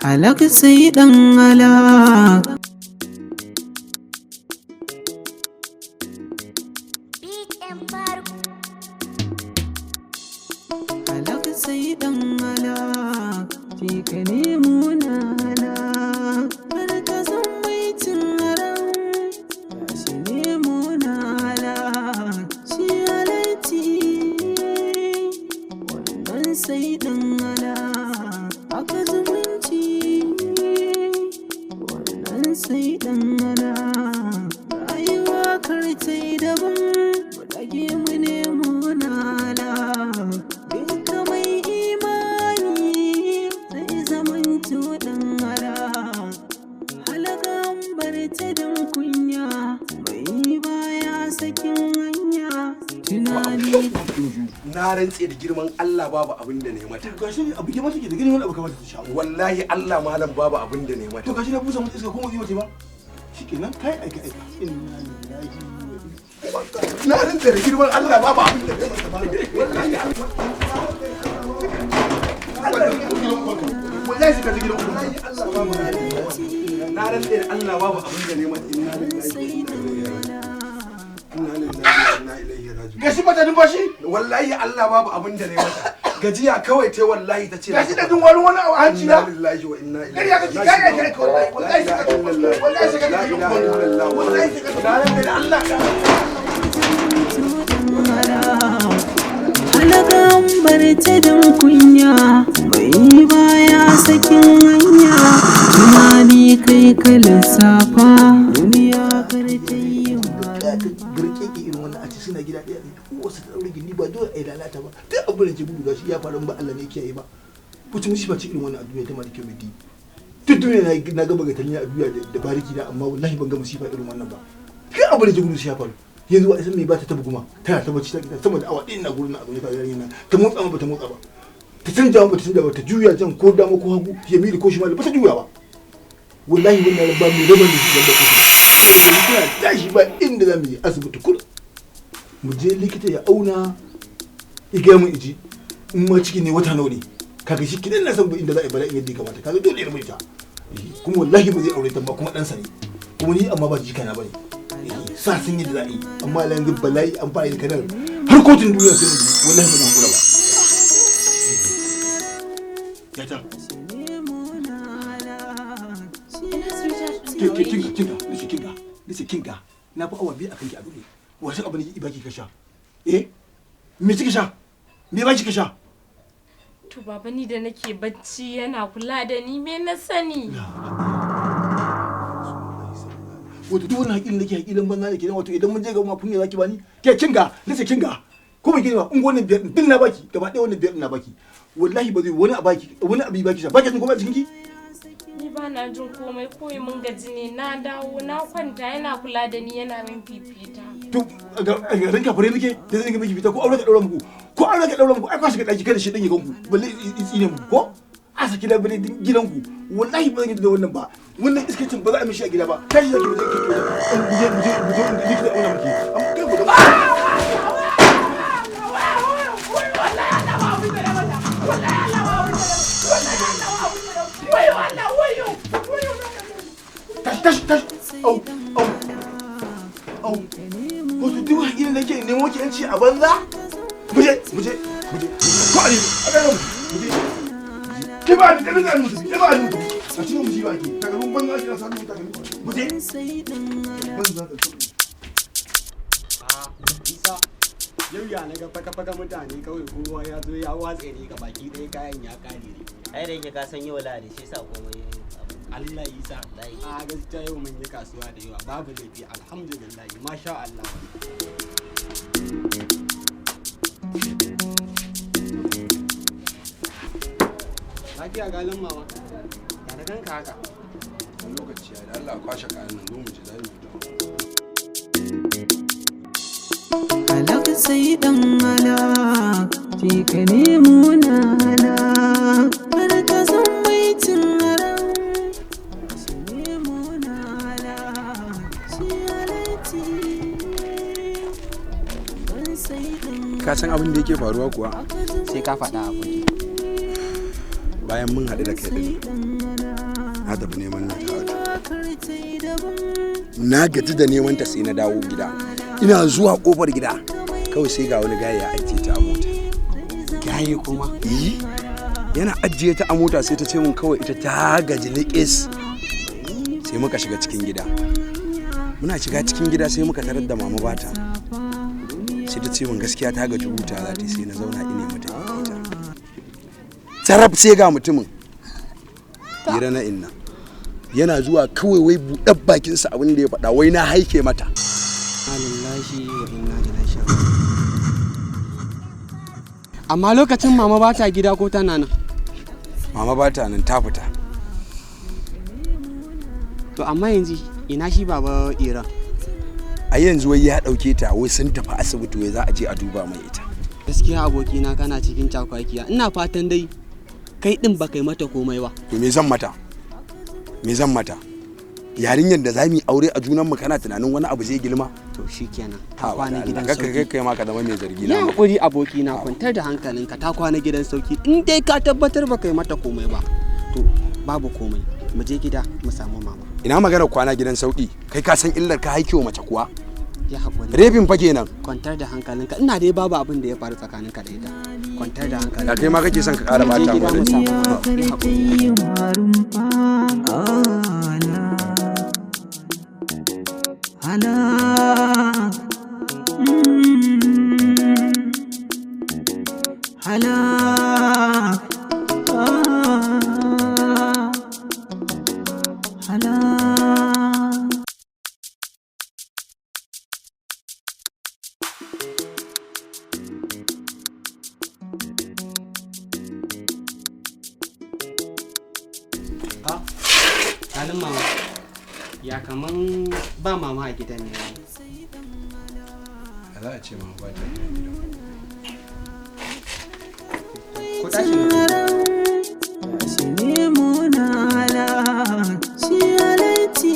Halak sai ɗan halak. Halak sai ɗan halak, je ka nemo na halak. Har ka san mai cin haram, shi nemo na halak. Shi halatti, wannan sai ɗan halak. Haka zumunci, wannan sai ɗan halak. Rayuwa kar ta yi daban, mu dage mu nemo na halak. Duka mai imani zai zamanto ɗan halak. Halakan bar ta don kunya, mai baya sakin hanya. Tunani na rantse da girman Allah babu abin da ne mata. Gashi abu ke mata ke da girman abu kamata ta sha. Wallahi Allah malam babu abin da ne mata. To gashi na busa mata iska kuma zai mace ba. Shikenan kai aika aika. Inna lillahi Na rantse da girman Allah babu abin da ne mata. Wallahi suka ji gidan ubanka. Allah babu na rantse da Allah babu abin da ne mata. Inna lillahi wa inna ilaihi raji'un. gashi mata numfashi. Wallahi Allah babu abin da ne mata. Gajiya kawai ta wallahi ta ce. Gashi da jin wani a hanci Inna na. lillahi wa inna ilaihi. Kar ya kaci kai kai kai wallahi sai ka wallahi sai ka La ilaha illallah. wallahi sai ka Na rantse da Allah. halakan bar ta don kunya, mai baya sakin hanya. Tunani kai ka lissafa, duniya kar ta yi burke ki irin wannan a ci suna gida ɗaya ne wasu ta daure gindi ba dole a yi lalata ba duk abin da ke gudu gashi ya faru ba Allah ne kiyaye ba wacce musiba ce irin wannan a duniya ta ma da kyau mai duk duniya na ga bagatanya a duniya da bariki na amma wallahi ban ga musiba irin wannan ba duk abin da ke gudu shi ya faru yanzu wa isan mai ba ta tabi kuma tana ta bacci ta gida sama da awa ɗin na gurin na a zaune ta yarinya na ta motsa ma ba ta motsa ba ta canja ba ta canja ba ta juya jan ko dama ko hagu yamini ko shimali ba ta juya ba wallahi wannan ba mai rabar da shi da kusa kuna tashi ba inda za mu yi asibiti kudu mu je likita ya auna ya gaya mun iji in ma ciki ne wata nawa ne kaga shi kidan na san inda za a yi bala'in yadda ya kamata kaga dole ya multa kuma wallahi ba zai aure ta ba kuma ɗansa ne kuma ni amma ba jika na bane sa sun yi da za a yi amma yanzu bala'i an fara da kanar har kotun duniya sai mu ji wallahi ba zan kula ba ya ta kinga na fi awa biyu a kanki a dole wasu abu ne baki ka sha me kika sha me baki ka sha To baba ni da nake bacci yana kula da ni me na sani. wato duk wannan haƙilin nake haƙilin banza da kenan wato idan mun je ga ma kunya zaki bani ke kinga nace kinga ko ba kinga in wannan biyar din na baki gaba ɗaya wannan biyar din na baki wallahi ba zai wani abu baki sha baki jin komai a cikin ki Ni ba na jin komai koyi mun gaji ne na dawo na kwanta yana kula da ni yana min fifita. to ga ranka fure nake da zan ga miki fita ko aure ka daura muku ai ka shiga daki kada shi dan ya ganku balle tsine mu ko a saki da bane gidanku wallahi ba zan yi da wannan ba wannan iskacin ba za a mishi a gida ba tashi da ki je likita auna miki amma kai ku da tashi au wato duk haƙiƙin da ke nemo ki yanci a banza muje ko ali a ga muje ke ba ni da zan mutu ke ba ni mutu a cikin muji ba ke daga mun banza ki na sanu ta muje banza da Isa yau ya naga faka mutane kawai kowa ya zo ya watse ne ga baki ɗaya kayan ya kare ne. ai da yake ka san yau lahadi shi sa komai Allah Isa a gaskiya yau mun yi kasuwa da yawa babu laifi alhamdulillah masha Allah. Lafiya galin mama ya da ganka haka Lokaci ya da Allah kwashe kayan nan zo mu ji dai mu halak sai ɗan halak, je ka nemo na halak. Har ka san mai cin haram, shi nemo na halak. Shi halatti, ka san abin da yake faruwa kuwa sai ka faɗa abin bayan mun haɗu da kai ɗin na tafi neman na na gaji da neman ta sai na dawo gida. Ina zuwa kofar gida kawai sai ga wani gaya ya ajiye ta a mota. Gaye kuma? Yana ajiye ta a mota sai ta ce mun kawai ita ta gaji liƙis. Sai muka shiga cikin gida. Muna shiga cikin gida sai muka tarar da mama bata. Sai ta ce mun gaskiya ta gaji huta za ta sai na zauna ina mata ita. Tarab sai ga mutumin. Hira na inna. Yana zuwa kawai wai buɗar bakinsa abin da ya faɗa wai na haike mata. Alillahi wa inna ilaihi raji'un. Amma lokacin mama ba ta gida ko tana nan? Mama ba ta nan, ta fita. To amma yanzu ina shi baba Ira? A yanzu wai ya ɗauke ta wai sun tafi asibiti wai za a je a duba mai ita. Gaskiya abokina kana cikin cakwakiya. Ina fatan dai kai din ba kai mata komai ba. To me zan mata? Me zan mata? Yarinyar da za mu yi aure a junan mu kana tunanin wani abu zai girma? To shikenan. Ta kwana gidan sauki. sauki. Kai ma ka zama mai zargi Ya na. hakuri abokina, kwantar da hankalinka, ta kwana gidan sauki. In dai ka tabbatar ba kai mata komai ba, to babu komai. Mu je gida mu samu mama. Ina magana kwana gidan sauki. Kai ka san illar ka haikewa mace kuwa? Ya hakuri. Rebin fa kenan. Kwantar da hankalinka. Ina dai babu abin da ya faru tsakaninka da ita. Kwantar da hankalinka. Da kai ma kake son ka ƙara bata Mu je gida mu samu mama. Ya hakuri. Halin mama, ya kaman ba mama a gidan ne. Za a ce mama ba ta. Ko tashi na Shi ne munala, shi halitti,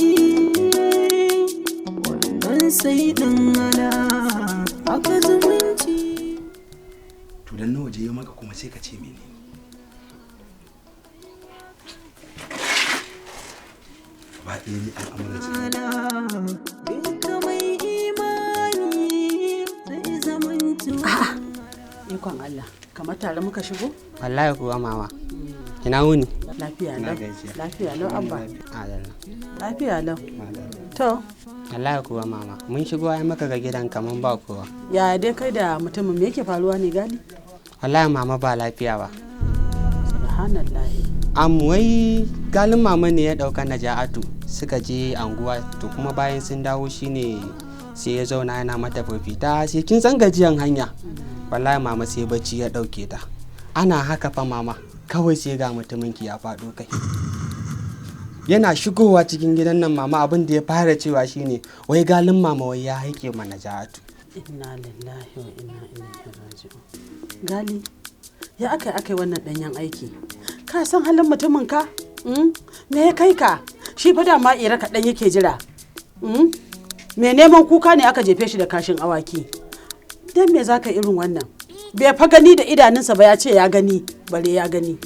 wannan sai ɗan ala, aka zumunci. To dan nawa je ya maka kuma sai ka ce menene? Ba ɗaya ne al'amuran su. Ikon Allah, kamar tare muka shigo? Wallahi kuwa mama. Ina wuni? Lafiya lau. gajiya. Lafiya lau abba. Adalla. Lafiya lau. To, Wallahi kuwa mama. Mun shigo ai maka ga gidan kaman ba kowa. ya dai kai da mutumin me yake faruwa ne gani? Wallahi mama ba lafiya ba. Subhanallahi. Wai galin mama ne ya dauka Naja'atu suka je anguwa to kuma bayan sun dawo shine sai ya zauna yana mata fifita sai kin san gajiyan hanya. Wallahi mama sai bacci ya dauke ta. Ana haka fa mama kawai sai ga mutumin ki ya faɗo kai. Yana shigowa cikin gidan nan mama abin da ya fara cewa shine wai galin mama wai ya haike ma Naja'atu. Inna lillahi wa inna ilaihi raji'un. Gali, ya akai wannan danyen aiki. Ka san halin mutumin ka? Me ya kai ka? Shi fa dama ira kaɗan yake jira. Me neman kuka ne aka jefe shi da kashin awaki. Dan me zaka irin wannan? Bai fa gani da idanunsa ba ya ce ya gani, bare ya gani.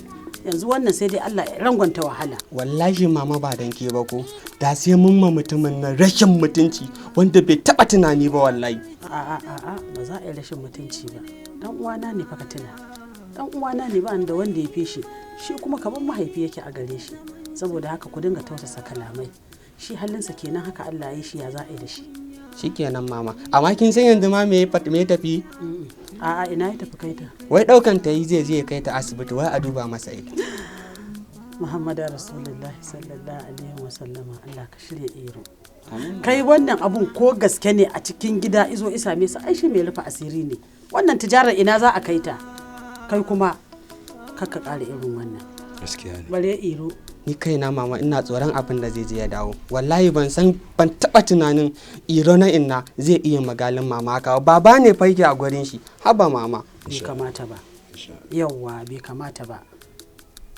Yanzu wannan sai dai Allah ya rangwanta wahala. Wallahi mama ba dan ke ba ko da sai mun ma mutumin nan rashin mutunci wanda bai taba tunani ba wallahi. A'a ba za a yi rashin mutunci ba. Dan uwana ne fa ka tuna. Dan uwana ne ba da wanda ya fi shi. Shi kuma kaman mahaifi yake a gare shi. Saboda haka ku dinga tausasa kalamai. Shi halinsa kenan haka Allah ya yi shi ya za a yi da shi. Shikenan mama amma kin san yanzu ma me ya tafi A'a ina ya tafi kaita. wai daukan ta yi zai kai ta asibiti wai a duba masa ita. Muhammadu Rasulullahi sallallahu alaihi wa sallama Allah ka shirya iro. Kai wannan abun ko gaske ne a cikin gida izo isa me sa aishi mai rufe asiri ne. Wannan tijarar ina za a kai ta. Kai kuma kakka ƙara irin wannan. Gaskiya ne. Bare iro. Ni kaina mama ina tsoron abin da zai je ya dawo wallahi ban taba tunanin iro na inna zai iya magalin mama haka baba ne fa yake a gurin shi haba mama. Bai kamata ba. Yawwa bai kamata ba.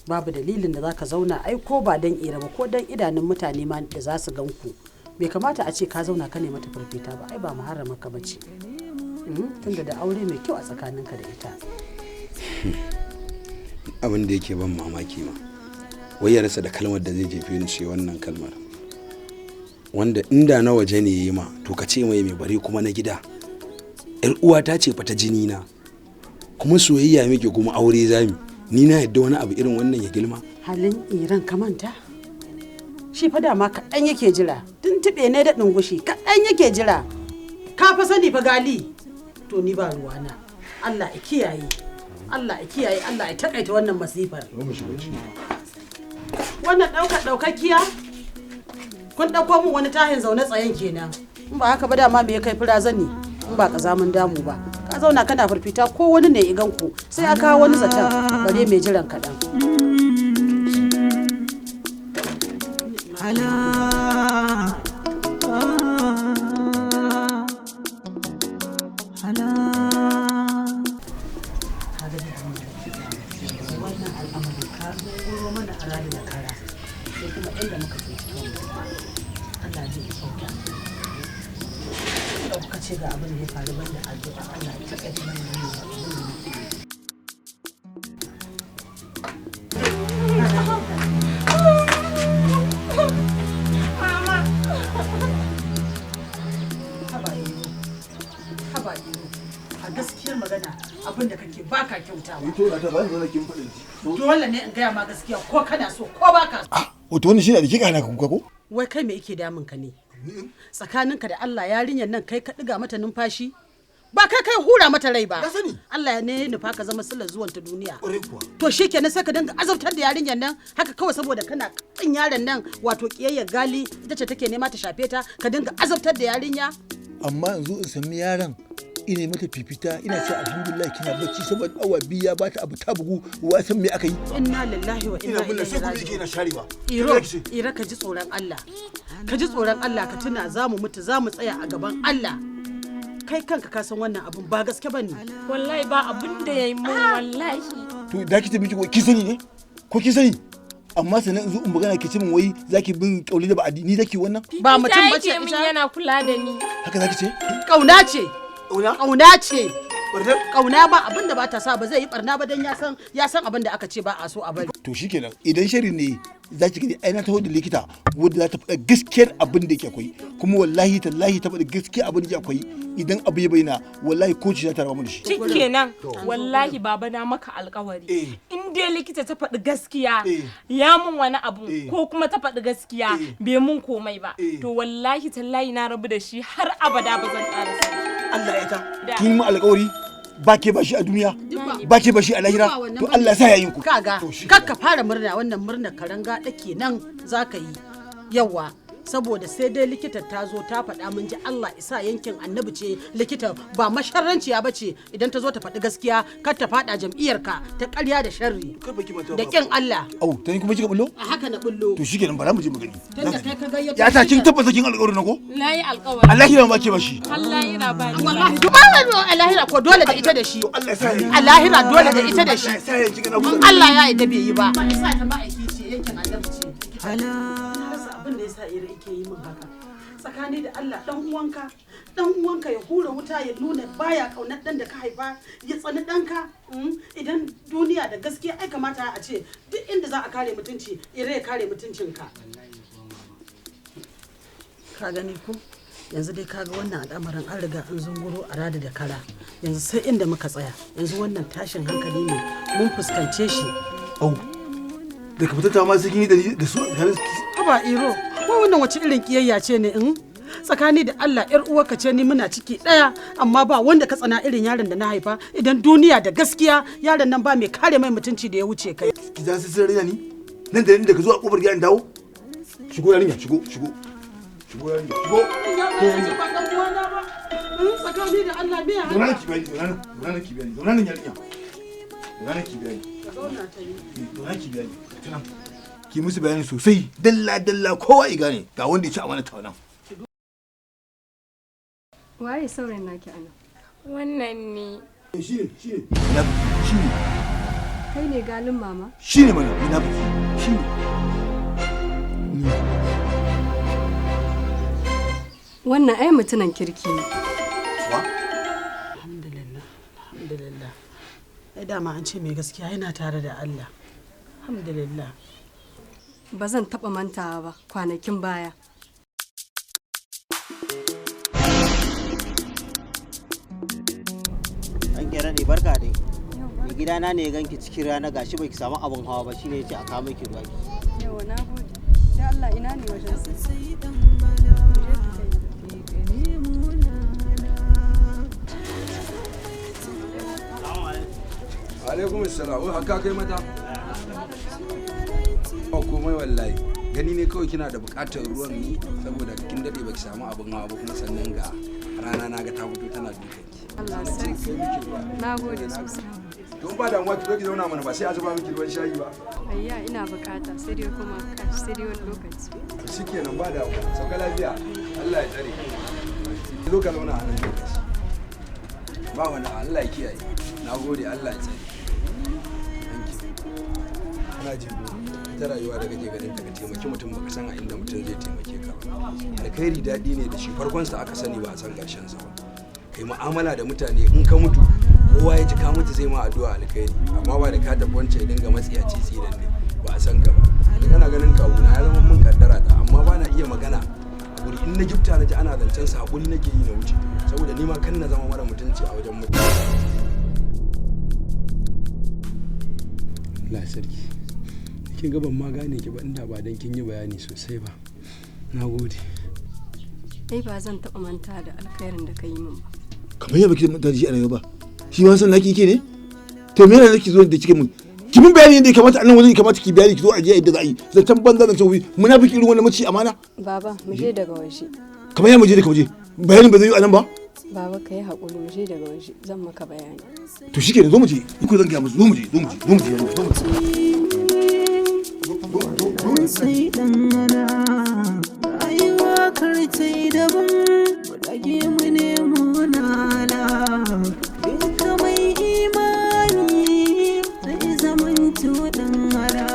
Babu dalilin da zaka zauna ai ko ba dan ira ba ko dan idanun mutane ma da za su gan ku. Bai kamata a ce ka zauna ka ne mata farfita ba ai ba muharrama ka bace. Tunda da aure mai kyau a tsakaninka da ita. abin da yake ban mamaki ma wai ya rasa da kalmar da zai jefe ni sai wannan kalmar, wanda inda na waje ne yi ma to ka ce mai bari kuma na gida. Yar uwata ce fa ta jini na, kuma soyayya muke kuma aure zami, ni na yadda wani abu irin wannan ya girma. Halin Iran ka manta shi fa dama kaɗan yake jira, tuntuɓe ne da ɗungushi kaɗan yake jira. Ka fa sani fa Gali, to ni ba ruwana. Allah ya kiyaye, Allah ya kiyaye, Allah ya takaita wannan masifar. Wannan ɗaukakkiya kun ɗauko min wani tahin zaune tsayen kenan. In ba haka ba dama me ya kai fura zani in ba kazamin damu ba. Ka zauna kana firfita ko wani ne igan ku sai aka kawo wani zaton bare mai jiran kaɗan. Ce ga abin da ya faru banda addu'a Allah ya taɓa mana wannan abin da muke haba a gaskiyar magana abin da kake baka kyautawa. To na ta bayan zo kin faɗin. Dole ne in gaya ma gaskiya ko kana so ko baka so. Wato wannan shine da kika hana kuka ko? Wai kai me yake damun ka ne? Tsakaninka da Allah yarinyar nan kai ka ɗiga mata numfashi ba kai hura mata rai ba. Allah ne ya nufa ka zama sillar zuwan ta duniya. To shikenan sai ka dinga azabtar da yarinyar nan haka kawai saboda kana kin yaron nan wato kiyayyar Gali ita ce take nema ta shafe ta ka dinga azabtar da yarinya. Amma yanzu in sami yaron ina mata fifita ina ce alhamdulillah kina bacci saboda awa biyu ya bata abu ta bugu wa san me aka yi. Inna lillahi wa inna ilaihi raji'un. Ira ka ji tsoron Allah. Ka ji tsoron Allah ka tuna za mu mutu za mu tsaya a gaban Allah. Kai kanka ka san wannan abun ba gaske bane. Wallahi ba abin da yayi mun wallahi. To da ki miki ki sani ne? Ko ki sani? Amma sanan in magana ki ce min wai zaki bin kauli da ba addini zaki wannan? Ba mutum bace ita. Yana kula da ni. Haka zaki ce? Kauna ce. Kauna ce. Kauna ba abin da ba ta sa ba zai yi barna ba dan ya san abin da aka ce ba a so a bari. To shikenan idan shari ne za ki gani aina taho da likita wanda za ta faɗa gaskiyar abin da ke akwai kuma wallahi tallahi ta faɗa gaskiyar abin da ke akwai idan abu ya bayyana wallahi koci za ta raba mu da shi. Shikenan wallahi baba na maka alƙawari in dai likita ta faɗi gaskiya ya mun wani abu ko kuma ta faɗi gaskiya bai mun komai ba to wallahi tallahi na rabu da shi har abada ba zan ƙara sa. Allah ya ta kin mu alƙawari ba ke ba shi a duniya ba ke ba shi a lahira to Allah ya sa yayin ku. Kaga kakka fara murna wannan murnar karanga dake nan zaka yi yawa saboda sai dai likita ta zo ta faɗa mun ji Allah isa yankin annabi ce likita ba masharranciya ba ce idan ta zo ta faɗi gaskiya kar ta faɗa jam'iyyarka ta ƙarya da sharri da kin Allah. Au ta ni kuma kika bullo? A haka na bullo. To shikenan bara mu je mu gani. Tunda kai ka gayyato. Ya ta kin tabbata kin alƙawari na ko? Nayi alƙawari. Allah ya ba ke ba shi. Allah ya ba ni. Wallahi duk Allahira ko dole da ita da shi. Allahira dole da ita da shi. Allah ya yi da bai yi ba. Ba isa ta ma'aiki ce yankin annabi ce. Abin da yasa ira yake yi min haka tsakani da Allah dan uwanka ya hura wuta ya nuna baya kaunar dan da ka haifa ya tsani danka idan duniya da gaskiya ai kamata a ce duk inda za a kare mutunci ira ya kare mutuncinka ka gani ko yanzu dai kaga wannan al'amarin an riga an zunguro a rada da kara yanzu sai inda muka tsaya yanzu wannan tashin hankali ne mun fuskance shi da ka fita ma sai kin yi da su haba iro ko wannan wace irin kiyayya ce ne in tsakani da Allah yar uwarka ce ni muna ciki daya amma ba wanda ka tsana irin yaron da na haifa idan duniya da gaskiya yaron nan ba mai kare mai mutunci da ya wuce kai ki za su sirri ni nan da ni daga zuwa kofar gidan dawo shigo yarinya shigo yarinya shigo ba dan uwana ba tsakani da Allah me ya zauna ki bayani zauna ki bayani zauna ki bayani ki musu bayani sosai dalla kowa ya gane ga wanda ya ci amana ta wannan. Waye saurayin naki ana? Wannan ne. Shi ne. Kai ne galin mama? Shi ne mana ina ba shi ne. Wannan ai mutunan kirki ne. Alhamdulillah ai dama an ce mai gaskiya yana tare da Allah. Alhamdulillah. Ba zan taɓa mantawa ba kwanakin baya. An kera ne barka dai. Mai gidana ne ya ganki cikin rana gashi baki samu abin hawa ba shine yace a kawo miki ruwa. Yawa na gode. Da Allah ina ne wajen sa. Alaikum assalam. Wai haka kai mata? Ba komai wallahi. Gani ne kawai kina da buƙatar ruwan ni saboda kin dade baki samu abin hawa ba kuma sannan ga rana na ga ta fito tana dukanki. Allah sarki. Na gode sosai. Don ba damuwa ki zo ki zauna mana ba sai a zuba miki ruwan shayi ba. Ayya ina bukata sai dai kuma kashi sai dai wani lokaci. Shikenan ba damuwa. Sauka lafiya. Allah ya tsare. Ki zo ka zauna a nan lokaci. Ba wani Allah ya kiyaye. Na gode Allah ya tsare. Ana ji ta rayuwa da kake ganin ta ka taimaki mutum baka san a inda mutum zai taimake ka ba. Alkhairi daɗi ne da shi farkon sa aka sani ba a san ƙarshen sa ba. Kai mu'amala da mutane in ka mutu kowa ya ji ka mutu zai ma addu'a alkhairi amma ba da ka tafi wancan ya dinga matsiyaci tsiran ne ba a san ka ba. Da kana ganin kawuna ya zama mun kaddara ta amma ba na iya magana hakuri in na gifta na ji ana zancen sa hakuri nake yi na wuce saboda ni ma kan na zama mara mutunci a wajen mutane. Allah sarki. Kin ga ban ma gane ki ba inda ba dan kin yi bayani sosai ba. Na gode. Ai ba zan taɓa manta da alkhairin da ka yi min ba. Kamar yadda kike manta da shi a rayuwa ba. Shi ma san naki ke ne? To me yana nake zo da kike mun? Ki mun bayani yadda ya kamata annan wajen kamata ki bayani ki zo a je yadda za a yi. Zantan banza zantan wuri munafiki irin wannan mace amana. Baba mu je daga waje. Kamar yadda mu je daga waje. Bayanin ba zai yi anan ba? Baba ka yi haƙuri mu je daga waje zan maka bayani. To shikenan zo mu je. Iko zan ga musu zo mu je zo mu je zo mu je zo mu je. Sai dan ana rayuwa kar ta yi daban mu dage mu nemo nala duka mai imani zai zamanto dan ana.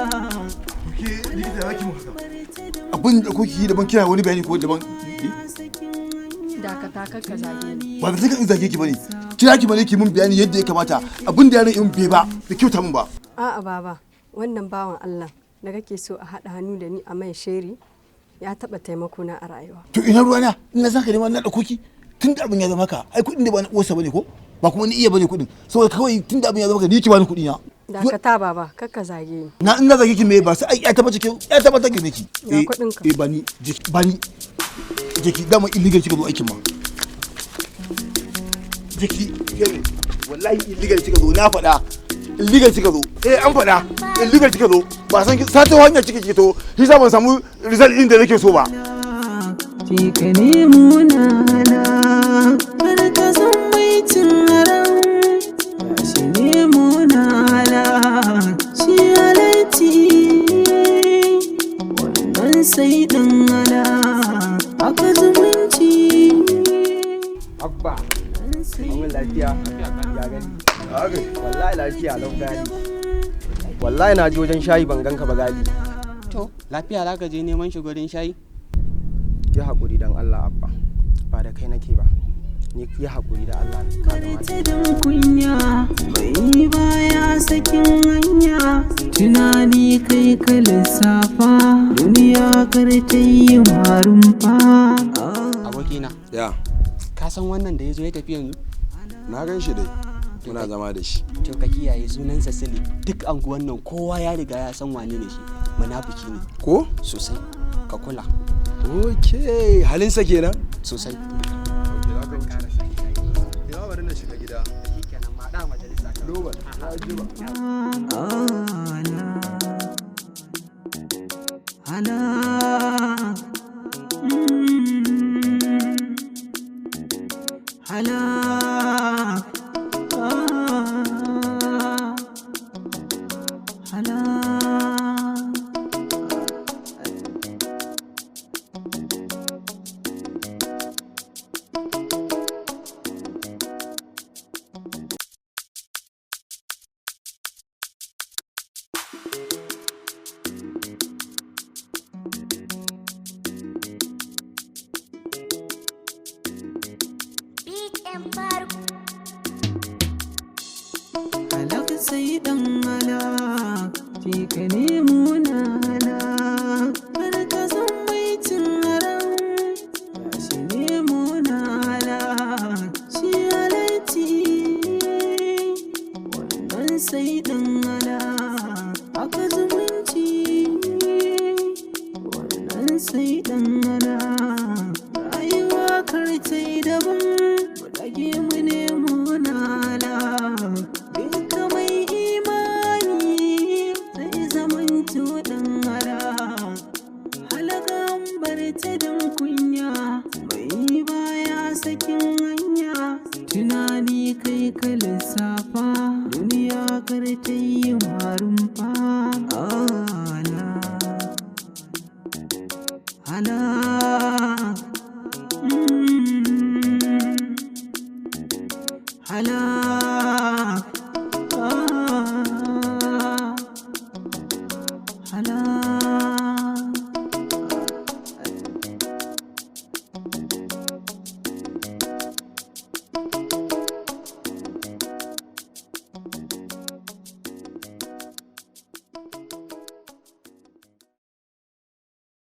Abin da kuke yi daban kina wani bayani ko daban? Dakata kakka zage ni. Ba da sai kan zage ki bane. Kira ki bane ki mun bayani yadda ya kamata. Abin da yaran in bai ba da kyauta mun ba. A'a baba wannan bawan Allah da kake so a haɗa hannu da ni a mai sheri ya taɓa taimako na a rayuwa. To ina ruwa na ina zaka neman na ɗauko ki tun da abin ya zama ka ai kuɗin da ba na uwarsa bane ko ba kuma ni iya bane kuɗin saboda kawai tun da abin ya zama ka ni ki bani kuɗi na. Dakata baba kakka zage ni. Na ina zage ki me ba sai ai ya tabbata ki ya tabbata ki ne ki. Ga kuɗin ka. Bani bani jeki dama illegal kika zo aikin ma. Jeki wallahi illegal kika zo na faɗa. Illegal kika zo an faɗa illegal kika zo ba san sato hanya kika ki to shi sa ban samu result din da nake so ba. Ka nemo nana har ka san mai cin haram shi nemo nana shi halatti wannan sai dan ana aka zumunci. Abba, mun lafiya ya gani. Wallahi lafiya lau gani. Wallahi na je wajen shayi ban ganka ba gali. To, lafiya za ka je neman shi gurin shayi? Ya haƙuri dan Allah Abba. Ba da kai nake ba. Ni ya haƙuri da Allah ka Karta don kunya mai baya sakin hanya tunani kai ka lissafa duniya kar ta yi marumfa. Abokina. Ya. Ka san wannan da ya zo ya tafi yanzu? Na gan shi dai. Muna zama da shi. To ka kiyaye sunansa Sile. Duk anguwan nan kowa ya riga ya san wane ne shi. Munafiki ne. Ko? Sosai. Ka kula. Okay, halinsa kenan? Sosai. Ina bari na shiga gida. Shikenan ma da majalisa. Lobar, na ji ba. Hala hala sai dan hala je ka nemo na hala kar ka san mai cin haram shi nemo na hala shi halatti wannan sai dan hala aka zumunci wannan sai dan hala rayuwa kar ta yi daban mu dage mu nemo na hala duka mai imani zai zamanto dan hala halakan bar ta dan kunya mai baya sakin hanya tunani kai ka lissafa duniya kar ta yi marumfa hala